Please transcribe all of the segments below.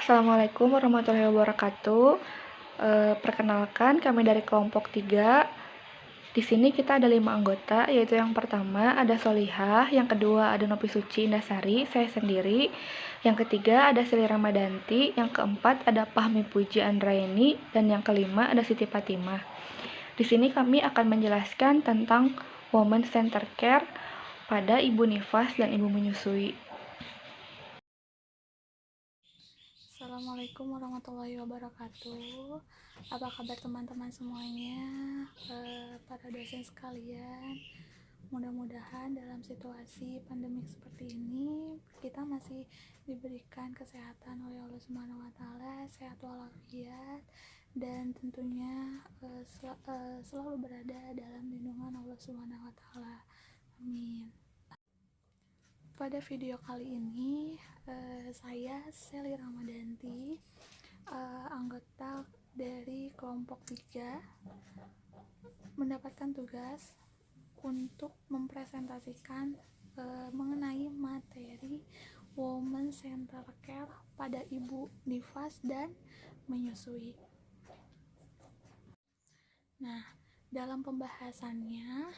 Assalamualaikum warahmatullahi wabarakatuh. Perkenalkan, kami dari kelompok 3. Di sini kita ada 5 anggota, yaitu yang pertama ada Solihah, yang kedua ada Nopi Suci Indasari, saya sendiri, yang ketiga ada Sili Ramadanti, yang keempat ada Fahmi Puji Andraini, dan yang kelima ada Siti Fatimah. Di sini kami akan menjelaskan tentang Women Center Care pada ibu nifas dan ibu menyusui. Assalamualaikum warahmatullahi wabarakatuh. Apa kabar teman-teman semuanya, para dosen sekalian? Mudah-mudahan dalam situasi pandemik seperti ini kita masih diberikan kesehatan oleh Allah Subhanahu wa taala, sehat walafiat, dan tentunya selalu berada dalam lindungan Allah Subhanahu wa taala. Amin. Pada video kali ini saya Seli Ramadanti, anggota dari kelompok 3, mendapatkan tugas untuk mempresentasikan mengenai materi Women Center Care pada ibu nifas dan menyusui. Nah, dalam pembahasannya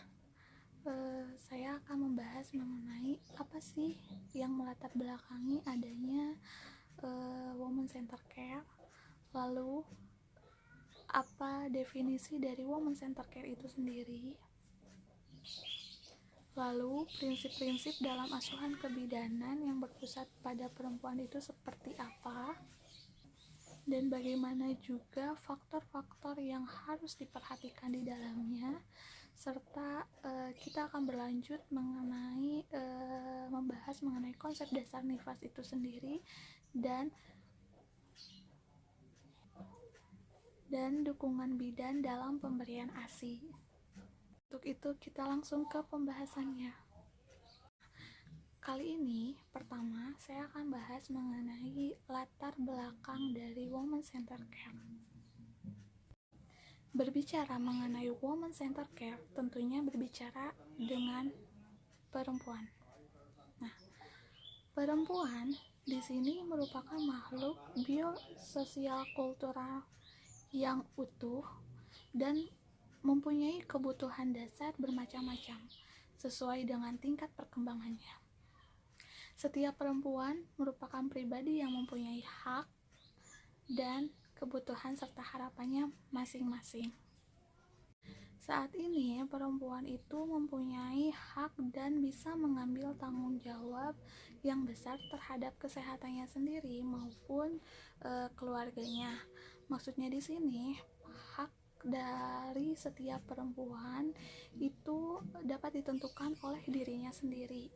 saya akan membahas mengenai apa sih yang melatar belakangi adanya Women Center Care, lalu apa definisi dari Women Center Care itu sendiri, lalu prinsip-prinsip dalam asuhan kebidanan yang berpusat pada perempuan itu seperti apa, dan bagaimana juga faktor-faktor yang harus diperhatikan di dalamnya, serta kita akan berlanjut mengenai membahas mengenai konsep dasar nifas itu sendiri dan dukungan bidan dalam pemberian ASI. Untuk itu kita langsung ke pembahasannya. Kali ini pertama saya akan bahas mengenai latar belakang dari Women Center Care. Berbicara mengenai Women Center Care, tentunya berbicara dengan perempuan. Nah, perempuan di sini merupakan makhluk biososial kultural yang utuh dan mempunyai kebutuhan dasar bermacam-macam sesuai dengan tingkat perkembangannya. Setiap perempuan merupakan pribadi yang mempunyai hak dan kebutuhan serta harapannya masing-masing. Saat ini perempuan itu mempunyai hak dan bisa mengambil tanggung jawab yang besar terhadap kesehatannya sendiri maupun keluarganya. Maksudnya di sini hak dari setiap perempuan itu dapat ditentukan oleh dirinya sendiri.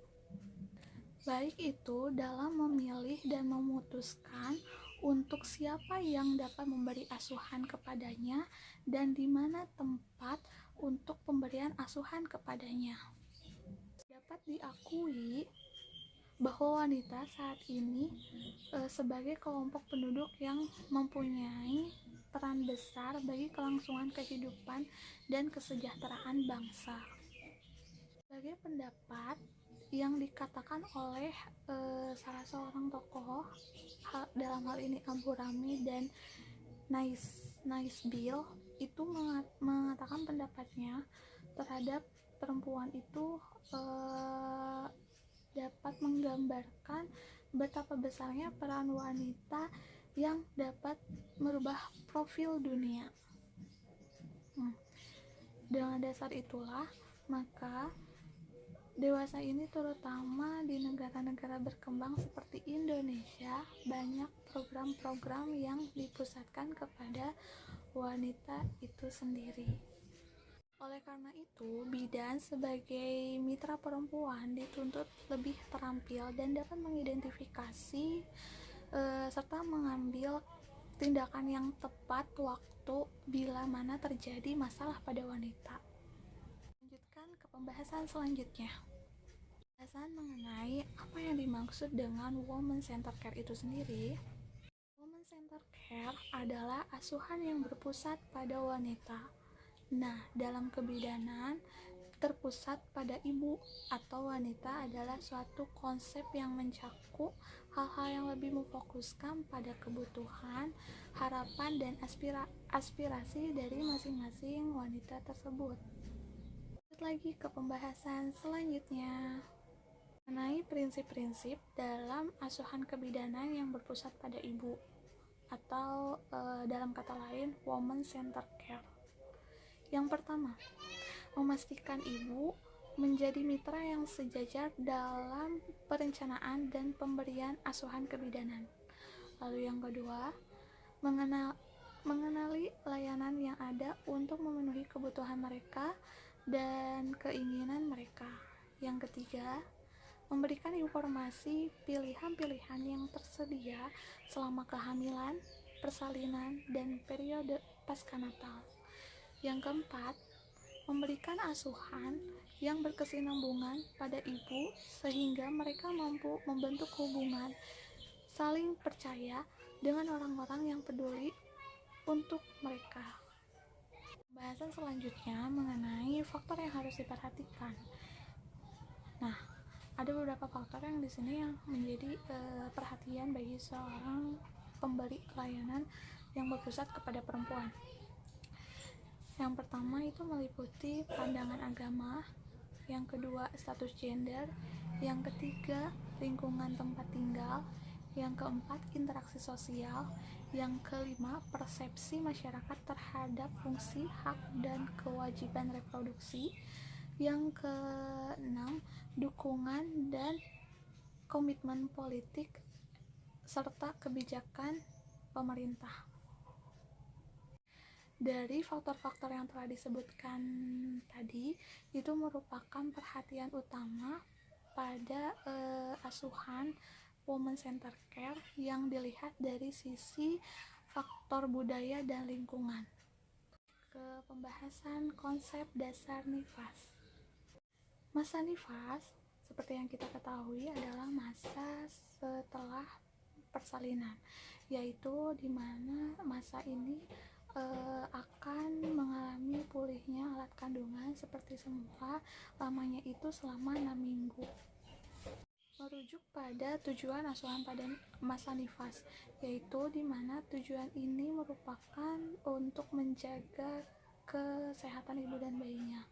Baik itu dalam memilih dan memutuskan untuk siapa yang dapat memberi asuhan kepadanya dan di mana tempat untuk pemberian asuhan kepadanya. Dapat diakui bahwa wanita saat ini sebagai kelompok penduduk yang mempunyai peran besar bagi kelangsungan kehidupan dan kesejahteraan bangsa. Sebagai pendapat yang dikatakan oleh salah seorang tokoh, dalam hal ini Abu Rami dan Naisbil, itu mengatakan pendapatnya terhadap perempuan itu dapat menggambarkan betapa besarnya peran wanita yang dapat merubah profil dunia. Dengan dasar itulah maka dewasa ini terutama di negara-negara berkembang seperti Indonesia banyak program-program yang dipusatkan kepada wanita itu sendiri. Oleh karena itu, bidan sebagai mitra perempuan dituntut lebih terampil dan dapat mengidentifikasi serta mengambil tindakan yang tepat waktu bila mana terjadi masalah pada wanita. Lanjutkan ke pembahasan selanjutnya. Pembahasan mengenai apa yang dimaksud dengan Women Center Care itu sendiri. Women Center Care adalah asuhan yang berpusat pada wanita. Nah, dalam kebidanan terpusat pada ibu atau wanita adalah suatu konsep yang mencakup hal-hal yang lebih memfokuskan pada kebutuhan, harapan, dan aspirasi dari masing-masing wanita tersebut. Lanjut lagi ke pembahasan selanjutnya mengenai prinsip-prinsip dalam asuhan kebidanan yang berpusat pada ibu atau dalam kata lain woman centered care. Yang pertama, memastikan ibu menjadi mitra yang sejajar dalam perencanaan dan pemberian asuhan kebidanan. Lalu yang kedua, mengenali layanan yang ada untuk memenuhi kebutuhan mereka dan keinginan mereka. Yang ketiga, memberikan informasi pilihan-pilihan yang tersedia selama kehamilan, persalinan, dan periode pasca Natal. Yang keempat, memberikan asuhan yang berkesinambungan pada ibu sehingga mereka mampu membentuk hubungan saling percaya dengan orang-orang yang peduli untuk mereka. Pembahasan selanjutnya mengenai faktor yang harus diperhatikan. Nah, ada beberapa faktor yang di sini yang menjadi perhatian bagi seorang pemberi layanan yang berpusat kepada perempuan. Yang pertama itu meliputi pandangan agama, yang kedua status gender, yang ketiga lingkungan tempat tinggal, yang keempat interaksi sosial, yang kelima persepsi masyarakat terhadap fungsi, hak, dan kewajiban reproduksi, yang keenam dukungan dan komitmen politik serta kebijakan pemerintah. Dari faktor-faktor yang telah disebutkan tadi, itu merupakan perhatian utama pada asuhan woman centered care yang dilihat dari sisi faktor budaya dan lingkungan. Ke pembahasan konsep dasar nifas. Masa nifas, seperti yang kita ketahui, adalah masa setelah persalinan, yaitu di mana masa ini akan mengalami pulihnya alat kandungan seperti semula, lamanya itu selama 6 minggu. Merujuk pada tujuan asuhan pada masa nifas, yaitu di mana tujuan ini merupakan untuk menjaga kesehatan ibu dan bayinya,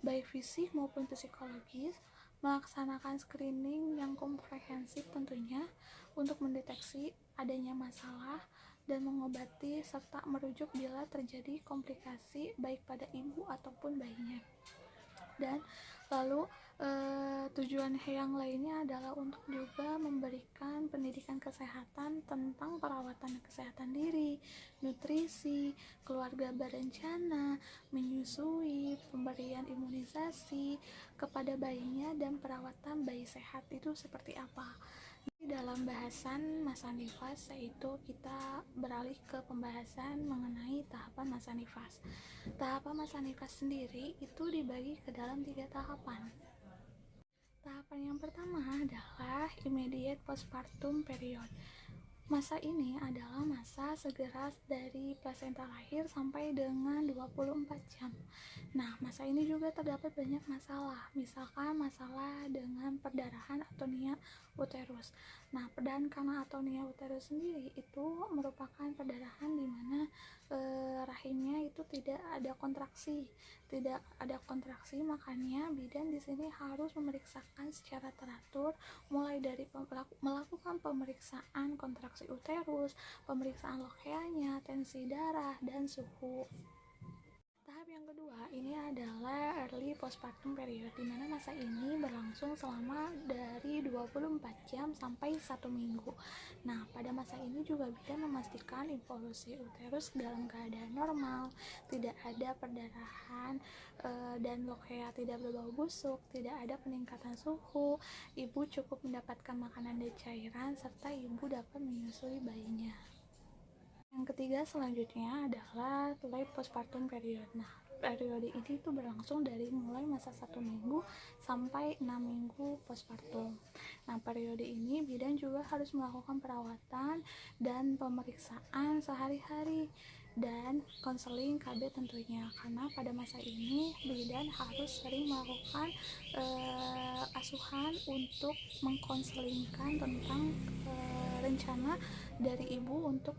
baik fisik maupun psikologis, melaksanakan screening yang komprehensif tentunya untuk mendeteksi adanya masalah dan mengobati serta merujuk bila terjadi komplikasi baik pada ibu ataupun bayinya. Dan lalu tujuan yang lainnya adalah untuk juga memberikan pendidikan kesehatan tentang perawatan kesehatan diri, nutrisi, keluarga berencana, menyusui, pemberian imunisasi kepada bayinya, dan perawatan bayi sehat itu seperti apa. Dalam bahasan masa nifas, yaitu kita beralih ke pembahasan mengenai tahapan masa nifas. Tahapan masa nifas sendiri itu dibagi ke dalam 3 tahapan. Tahapan yang pertama adalah immediate postpartum period. Masa ini adalah masa segera dari plasenta lahir sampai dengan 24 jam. Nah, masa ini juga terdapat banyak masalah, misalkan masalah dengan perdarahan atonia uterus. Nah, perdarahan karena atonia uterus sendiri itu merupakan perdarahan di mana rahimnya itu tidak ada kontraksi, makanya bidan di sini harus memeriksakan secara teratur, mulai dari melakukan pemeriksaan kontraksi uterus, pemeriksaan lokeanya, tensi darah, dan suhu. Tahap yang kedua ini adalah early postpartum period, di mana masa ini berlangsung selama dari 24 jam sampai 1 minggu. Nah, pada masa ini juga bidan memastikan evolusi uterus dalam keadaan normal, tidak ada perdarahan dan lokea tidak berbau busuk, tidak ada peningkatan suhu, ibu cukup mendapatkan makanan dan cairan, serta ibu dapat menyusui bayinya. Yang ketiga selanjutnya adalah late postpartum period. Nah, periode ini itu berlangsung dari mulai masa 1 minggu sampai 6 minggu postpartum. Nah, periode ini bidan juga harus melakukan perawatan dan pemeriksaan sehari-hari dan konseling KB tentunya, karena pada masa ini bidan harus sering melakukan asuhan untuk mengkonselingkan tentang rencana dari ibu untuk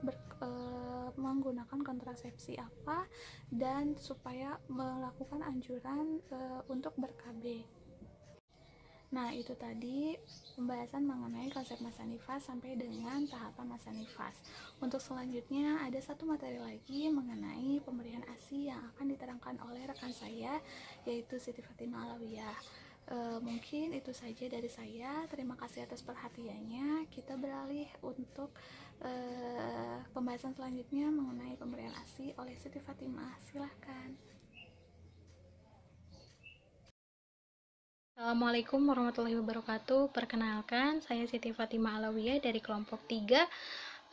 menggunakan kontrasepsi apa, dan supaya melakukan anjuran untuk ber-KB. Nah, itu tadi pembahasan mengenai konsep masa nifas sampai dengan tahapan masa nifas. Untuk selanjutnya ada satu materi lagi mengenai pemberian ASI yang akan diterangkan oleh rekan saya, yaitu Siti Fatimah Alawiyah. Mungkin itu saja dari saya. Terima kasih atas perhatiannya. Kita beralih untuk pembahasan selanjutnya mengenai pemberian ASI oleh Siti Fatimah. Silahkan. Assalamualaikum warahmatullahi wabarakatuh. Perkenalkan, saya Siti Fatimah Alawiyah dari kelompok 3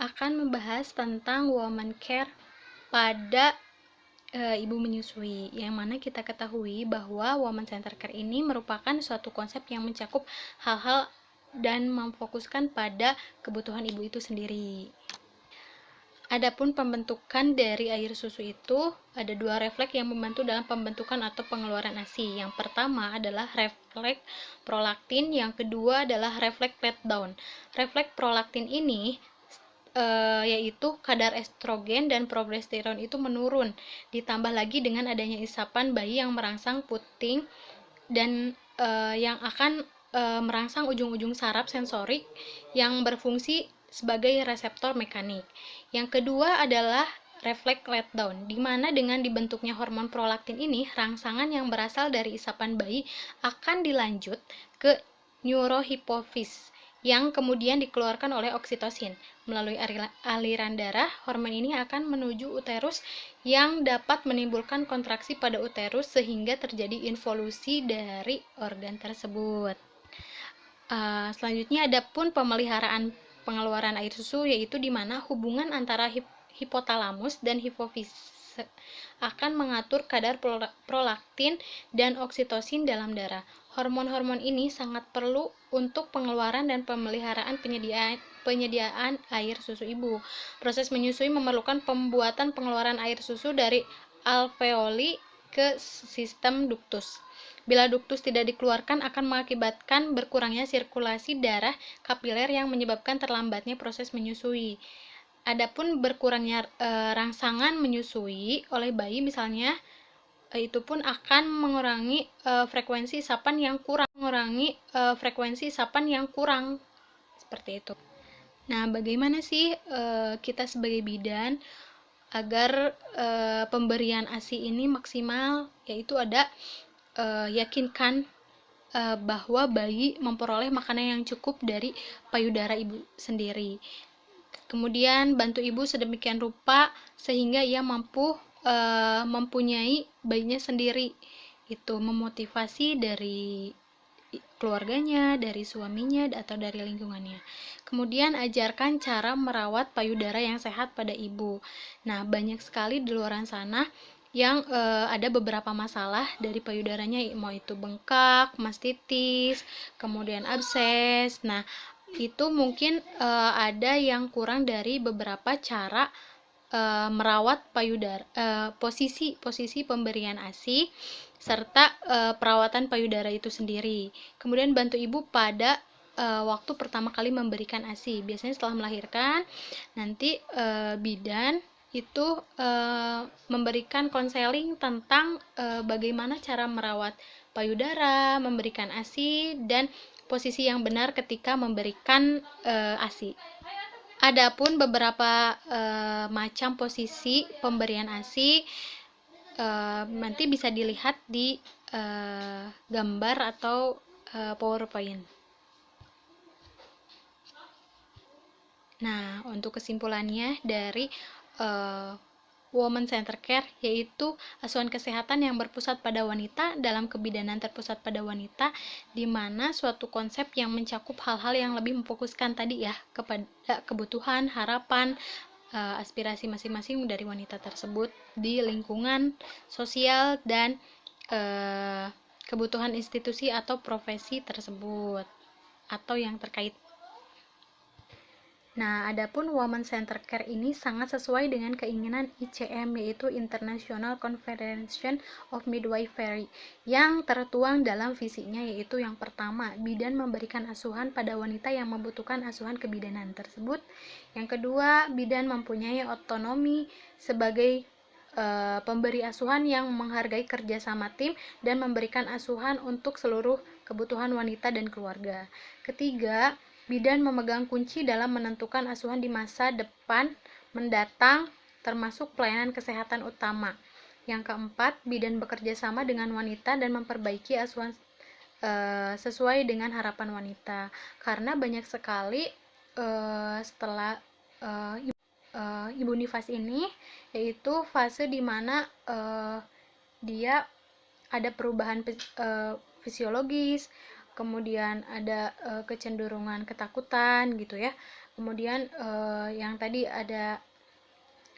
akan membahas tentang woman care pada ibu menyusui, yang mana kita ketahui bahwa woman center care ini merupakan suatu konsep yang mencakup hal-hal dan memfokuskan pada kebutuhan ibu itu sendiri. Adapun pembentukan dari air susu itu ada dua refleks yang membantu dalam pembentukan atau pengeluaran ASI. Yang pertama adalah refleks prolaktin, yang kedua adalah refleks letdown. Refleks prolaktin ini yaitu kadar estrogen dan progesteron itu menurun, ditambah lagi dengan adanya isapan bayi yang merangsang puting dan yang akan merangsang ujung-ujung saraf sensorik yang berfungsi sebagai reseptor mekanik. Yang kedua adalah refleks letdown, di mana dengan dibentuknya hormon prolaktin ini, rangsangan yang berasal dari isapan bayi akan dilanjut ke neurohipofis yang kemudian dikeluarkan oleh oksitosin. Melalui aliran darah, hormon ini akan menuju uterus yang dapat menimbulkan kontraksi pada uterus sehingga terjadi involusi dari organ tersebut. Selanjutnya ada pun pemeliharaan pengeluaran air susu, yaitu di mana hubungan antara hipotalamus dan hipofis akan mengatur kadar prolaktin dan oksitosin dalam darah. Hormon-hormon ini sangat perlu untuk pengeluaran dan pemeliharaan penyediaan air susu ibu. Proses menyusui memerlukan pembuatan pengeluaran air susu dari alveoli ke sistem duktus. Bila duktus tidak dikeluarkan akan mengakibatkan berkurangnya sirkulasi darah kapiler yang menyebabkan terlambatnya proses menyusui. Adapun berkurangnya rangsangan menyusui oleh bayi misalnya, itu pun akan mengurangi frekuensi isapan yang kurang, seperti itu. Nah, bagaimana sih kita sebagai bidan agar pemberian ASI ini maksimal? Yaitu ada yakinkan bahwa bayi memperoleh makanan yang cukup dari payudara ibu sendiri. Kemudian bantu ibu sedemikian rupa sehingga ia mampu mempunyai bayinya sendiri. Itu memotivasi dari keluarganya, dari suaminya, atau dari lingkungannya. Kemudian ajarkan cara merawat payudara yang sehat pada ibu. Nah, banyak sekali di luar sana yang ada beberapa masalah dari payudaranya, mau itu bengkak, mastitis, kemudian abses. Nah, itu mungkin ada yang kurang dari beberapa cara merawat payudara, posisi pemberian ASI serta perawatan payudara itu sendiri. Kemudian bantu ibu pada waktu pertama kali memberikan ASI. Biasanya setelah melahirkan, nanti bidan itu memberikan konseling tentang bagaimana cara merawat payudara, memberikan ASI, dan posisi yang benar ketika memberikan ASI. Adapun beberapa macam posisi pemberian ASI nanti bisa dilihat di gambar atau PowerPoint. Nah, untuk kesimpulannya dari Women Center Care, yaitu asuhan kesehatan yang berpusat pada wanita dalam kebidanan terpusat pada wanita, di mana suatu konsep yang mencakup hal-hal yang lebih memfokuskan tadi ya kepada kebutuhan, harapan, aspirasi masing-masing dari wanita tersebut di lingkungan sosial dan kebutuhan institusi atau profesi tersebut atau yang terkait. Nah, adapun Women Center Care ini sangat sesuai dengan keinginan ICM, yaitu International Confederation of Midwifery, yang tertuang dalam visinya, yaitu yang pertama, bidan memberikan asuhan pada wanita yang membutuhkan asuhan kebidanan tersebut. Yang kedua, bidan mempunyai otonomi sebagai pemberi asuhan yang menghargai kerjasama tim dan memberikan asuhan untuk seluruh kebutuhan wanita dan keluarga. Ketiga, bidan memegang kunci dalam menentukan asuhan di masa depan mendatang, termasuk pelayanan kesehatan utama. Yang keempat, bidan bekerja sama dengan wanita dan memperbaiki asuhan sesuai dengan harapan wanita. Karena banyak sekali setelah ibu nifas ini, yaitu fase dimana dia ada perubahan fisiologis, kemudian ada kecenderungan ketakutan gitu ya. Kemudian yang tadi ada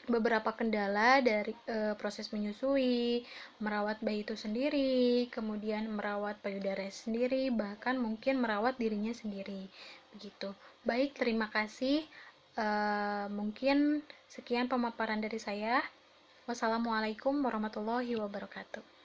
beberapa kendala dari proses menyusui, merawat bayi itu sendiri, kemudian merawat payudara sendiri, bahkan mungkin merawat dirinya sendiri. Begitu. Baik, terima kasih. Mungkin sekian pemaparan dari saya. Wassalamualaikum warahmatullahi wabarakatuh.